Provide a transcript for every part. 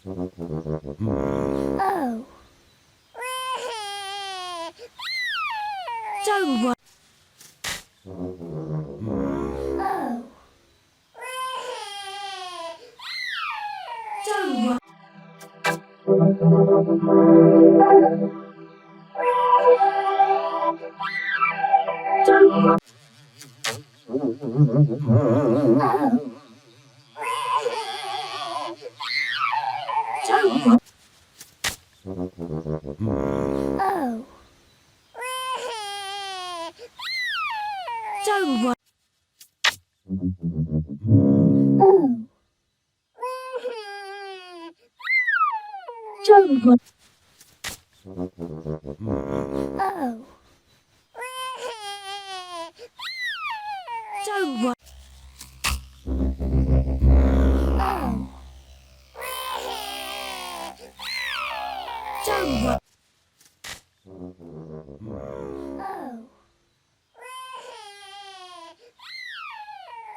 Oh. Don't worry. Oh. Don't worry. Oh. Don't worry. Oh. Don't worry. Oh. Don't worry. Oh. Don't worry. Oh. Don't worry. Oh.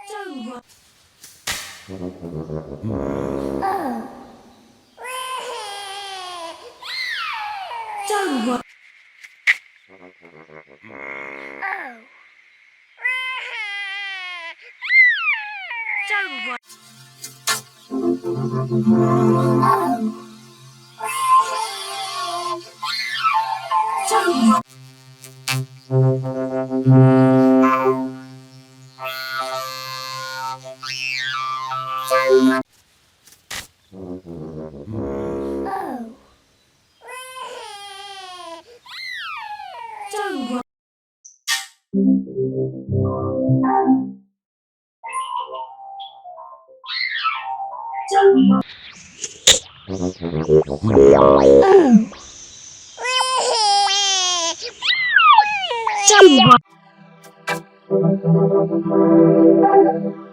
Don't worry. Oh. Don't worry. Oh. Don't worry. Oh. Don't worry. Don't worry.